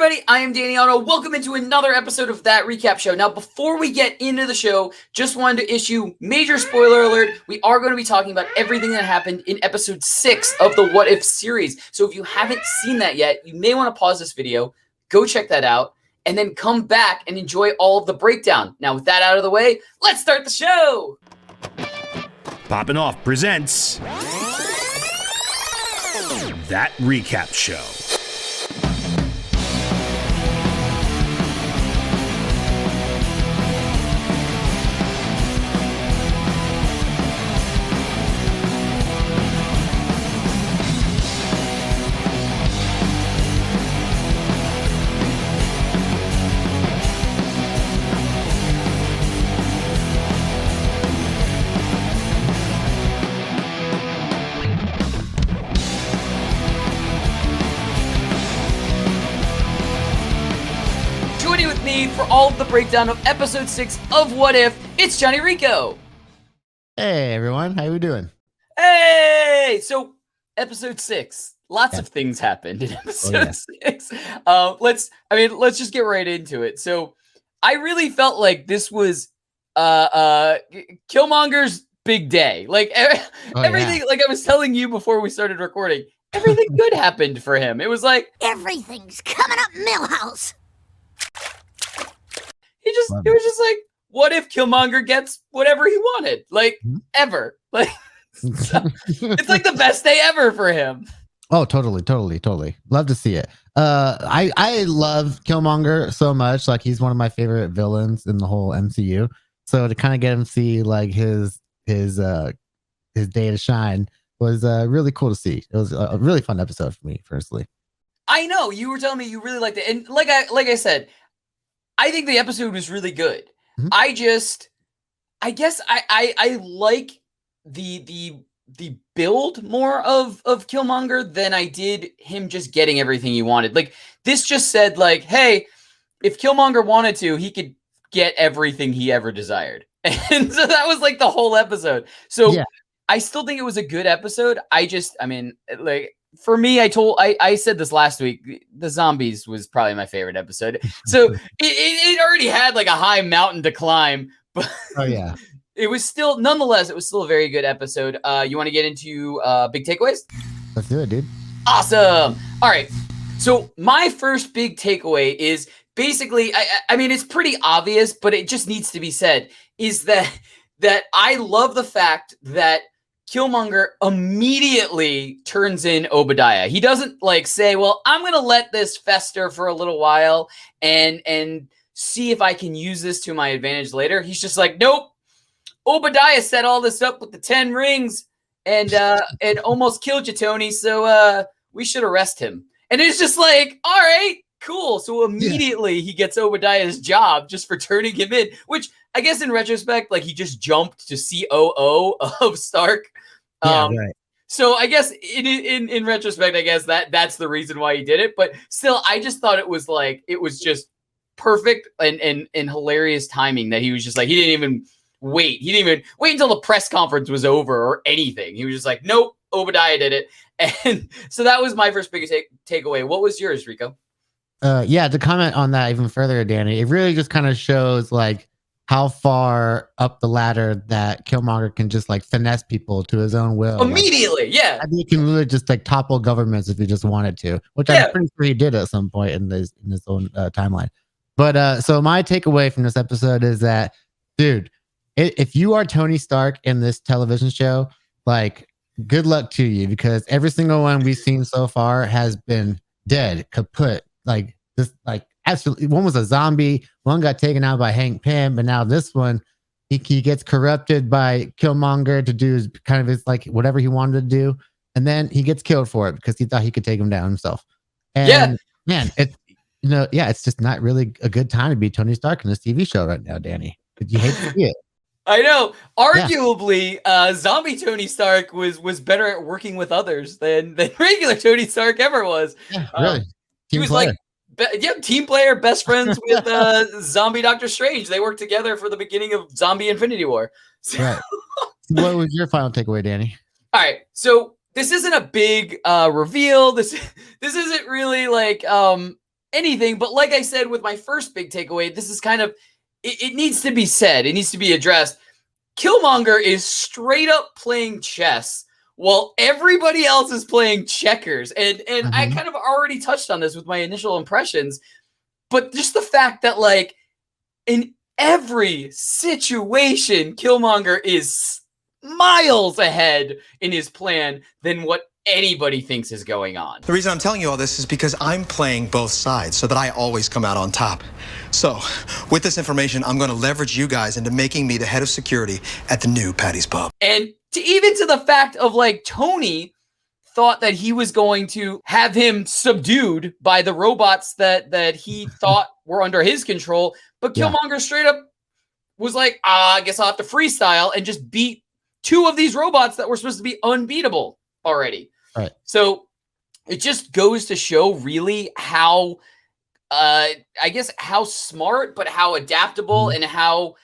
everybody, I am Danny Otto. Welcome into another episode of That Recap Show. Now, before we get into the show, just wanted to issue major spoiler alert. We are going to be talking about everything that happened in episode 6 of the What If series. So if you haven't seen that yet, you may want to pause this video, go check that out, and then come back and enjoy all of the breakdown. Now, with that out of the way, let's start the show! Poppin' Off presents That Recap Show. For all of the breakdown of episode 6 of What If, it's Johnny Rico. Hey everyone, how you doing? Hey! So, episode 6. Lots of things happened in episode 6. Let's just get right into it. So, I really felt like this was Killmonger's big day. Like everything, like I was telling you before we started recording, everything good happened for him. It was like everything's coming up Millhouse. It was just like, what if Killmonger gets whatever he wanted? Like, ever. Like, it's like the best day ever for him. Oh, totally. Love to see it. I love Killmonger so much. Like, he's one of my favorite villains in the whole MCU. So to kind of get him to see like his day to shine was really cool to see. It was a really fun episode for me, personally. I know you were telling me you really liked it, and like I said, I think the episode was really good. Mm-hmm. I guess I like the build more of Killmonger than I did him just getting everything he wanted. Like, this just said like, hey, if Killmonger wanted to, he could get everything he ever desired. And so that was like the whole episode. So yeah. I still think it was a good episode. For me, I said this last week, the zombies was probably my favorite episode. So it already had like a high mountain to climb, but it was still, nonetheless, it was still a very good episode. You want to get into big takeaways? Let's do it, dude. Awesome. All right. So my first big takeaway is basically, I mean, it's pretty obvious, but it just needs to be said, is that I love the fact that Killmonger immediately turns in Obadiah. He doesn't like say, well, I'm going to let this fester for a little while and see if I can use this to my advantage later. He's just like, nope. Obadiah set all this up with the 10 rings and almost killed you, Tony. So we should arrest him. And it's just like, all right, cool. So immediately he gets Obadiah's job just for turning him in, which I guess in retrospect, like he just jumped to COO of Stark. Right. So I guess in retrospect, I guess that's the reason why he did it. But still, I just thought it was just perfect and hilarious timing that he was just like, he didn't even wait. He didn't even wait until the press conference was over or anything. He was just like, nope, Obadiah did it. And so that was my first biggest takeaway. What was yours, Rico? To comment on that even further, Danny, it really just kind of shows like how far up the ladder that Killmonger can just like finesse people to his own will. Immediately, like, I think he can really just like topple governments if he just wanted to, which I'm pretty sure he did at some point in his own timeline. But so my takeaway from this episode is that, dude, if you are Tony Stark in this television show, like, good luck to you, because every single one we've seen so far has been dead, kaput, like this, like. Absolutely. One was a zombie. One got taken out by Hank Pym, but now this one, he gets corrupted by Killmonger to do his like whatever he wanted to do, and then he gets killed for it because he thought he could take him down himself. And man, it's just not really a good time to be Tony Stark in this TV show right now, Danny. You hate to see it. I know. Arguably, zombie Tony Stark was better at working with others than regular Tony Stark ever was. Yeah, really. He was player. Team player, best friends with zombie Doctor Strange. They worked together for the beginning of Zombie Infinity War. So, right. What was your final takeaway, Danny? All right. So this isn't a big reveal. This isn't really like anything. But like I said with my first big takeaway, this is kind of it needs to be said. It needs to be addressed. Killmonger is straight up playing chess while everybody else is playing checkers. And I kind of already touched on this with my initial impressions, but just the fact that like in every situation, Killmonger is miles ahead in his plan than what anybody thinks is going on. The reason I'm telling you all this is because I'm playing both sides so that I always come out on top. So, with this information, I'm going to leverage you guys into making me the head of security at the new Patty's Pub. And even to the fact of like Tony thought that he was going to have him subdued by the robots that he thought were under his control, but Killmonger straight up was like, I guess I'll have to freestyle and just beat 2 of these robots that were supposed to be unbeatable already. Right. So it just goes to show really how I guess how smart but how adaptable and how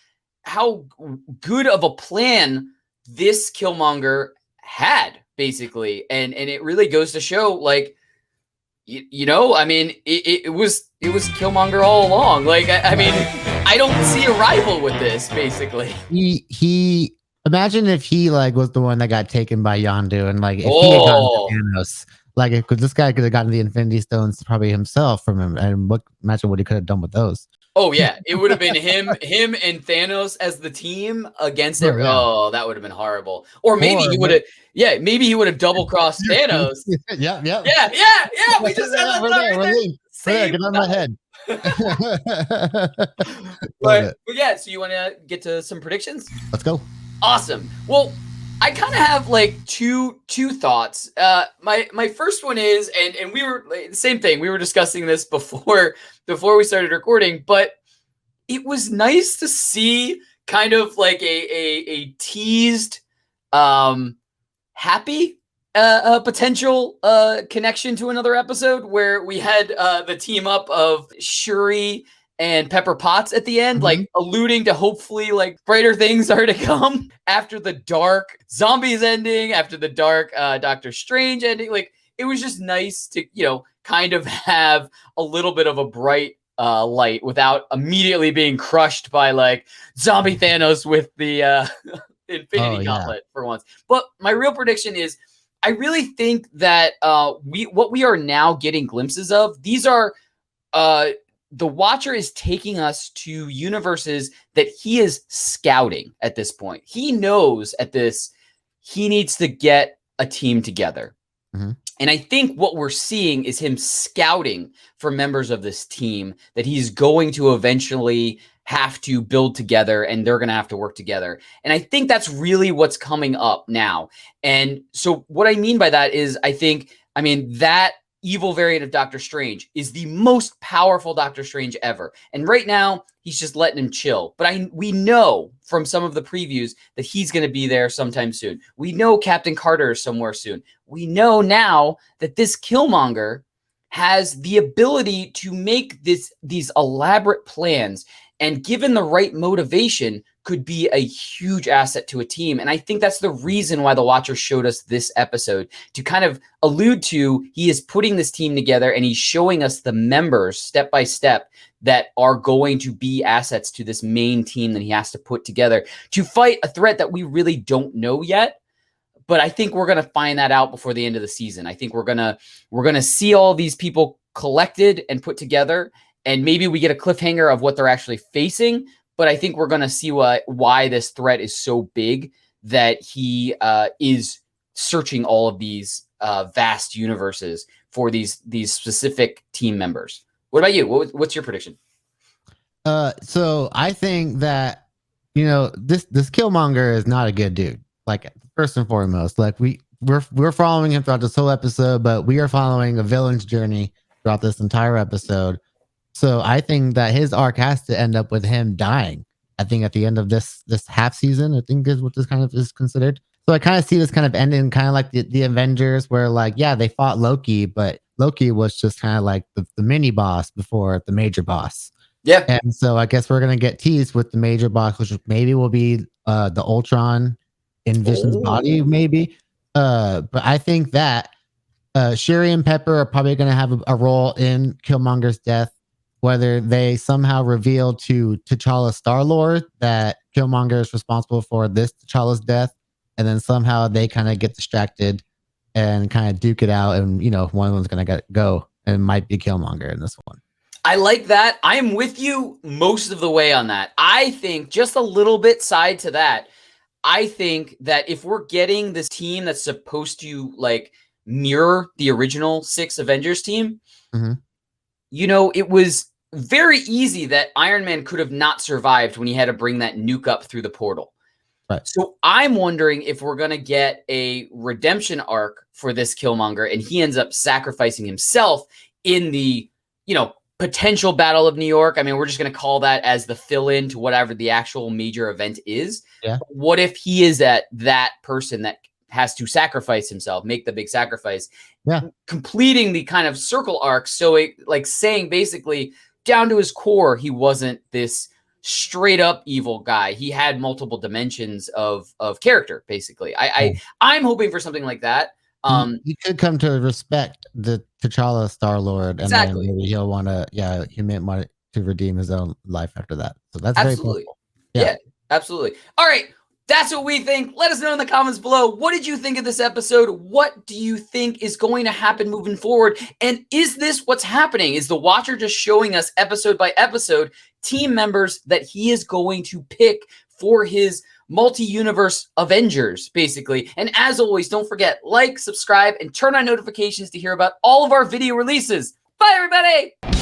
good of a plan this Killmonger had, basically. And it really goes to show, like, you know, I mean, it was Killmonger all along. Like, I mean, I don't see a rival with this, basically. He imagine if he like was the one that got taken by Yondu, and like if he had gotten Thanos, like because this guy could have gotten the Infinity Stones probably himself from him, and imagine what he could have done with those. Oh yeah, it would have been him and Thanos as the team against it. Oh, that would have been horrible. Or maybe he would have. Yeah, maybe he would have double crossed Thanos. Yeah. We just had that. Get out of my head. but yeah, so you want to get to some predictions? Let's go. Awesome. Well, I kind of have like two thoughts. My first one is, and we were the same thing. We were discussing this before we started recording, but it was nice to see kind of like a teased, happy potential connection to another episode where we had the team up of Shuri and Pepper Potts at the end, like alluding to hopefully like brighter things are to come after the dark zombies ending, after the dark Doctor Strange ending. Like it was just nice to, you know, kind of have a little bit of a bright light without immediately being crushed by like zombie Thanos with the Infinity Gauntlet for once. But my real prediction is I really think that what we are now getting glimpses of, these are the Watcher is taking us to universes that he is scouting at this point. He knows at this, he needs to get a team together. And I think what we're seeing is him scouting for members of this team that he's going to eventually have to build together, and they're going to have to work together. And I think that's really what's coming up now. And so what I mean by that is I mean, that evil variant of Doctor Strange is the most powerful Doctor Strange ever. And right now, he's just letting him chill. But we know from some of the previews that he's going to be there sometime soon. We know Captain Carter is somewhere soon. We know now that this Killmonger has the ability to make these elaborate plans, and given the right motivation, could be a huge asset to a team. And I think that's the reason why the Watcher showed us this episode, to kind of allude to he is putting this team together and he's showing us the members step by step that are going to be assets to this main team that he has to put together to fight a threat that we really don't know yet. But I think we're going to find that out before the end of the season. I think we're going to see all these people collected and put together, and maybe we get a cliffhanger of what they're actually facing. But I think we're going to see why this threat is so big that he is searching all of these vast universes for these specific team members. What about you? What's your prediction? So I think that, you know, this Killmonger is not a good dude. Like, first and foremost, like we're following him throughout this whole episode, but we are following a villain's journey throughout this entire episode. So I think that his arc has to end up with him dying. I think at the end of this half season, I think is what this kind of is considered. So I kind of see this kind of ending kind of like the Avengers, where like, yeah, they fought Loki, but Loki was just kind of like the mini boss before the major boss. Yeah. And so I guess we're going to get teased with the major boss, which maybe will be the Ultron in Vision's body, maybe. But I think that Shuri and Pepper are probably going to have a role in Killmonger's death. Whether they somehow reveal to T'Challa Star-Lord that Killmonger is responsible for this T'Challa's death, and then somehow they kind of get distracted and kind of duke it out, and one of them's going to go, and it might be Killmonger in this one. I like that. I am with you most of the way on that. I think just a little bit side to that. I think that if we're getting this team that's supposed to like mirror the original 6 Avengers team, it was very easy that Iron Man could have not survived when he had to bring that nuke up through the portal. Right. So I'm wondering if we're going to get a redemption arc for this Killmonger, and he ends up sacrificing himself in the, potential Battle of New York. I mean, we're just going to call that as the fill-in to whatever the actual major event is. Yeah. What if he is that person that has to sacrifice himself, make the big sacrifice, completing the kind of circle arc. So it like saying basically down to his core, he wasn't this straight up evil guy. He had multiple dimensions of character, basically. I'm hoping for something like that. You could come to respect the T'Challa Star-Lord, and then maybe he'll want to, he may want to redeem his own life after that. So that's absolutely. Yeah, absolutely. All right. That's what we think. Let us know in the comments below. What did you think of this episode? What do you think is going to happen moving forward? And is this what's happening? Is the Watcher just showing us episode by episode team members that he is going to pick for his multi-universe Avengers, basically? And as always, don't forget, like, subscribe, and turn on notifications to hear about all of our video releases. Bye, everybody!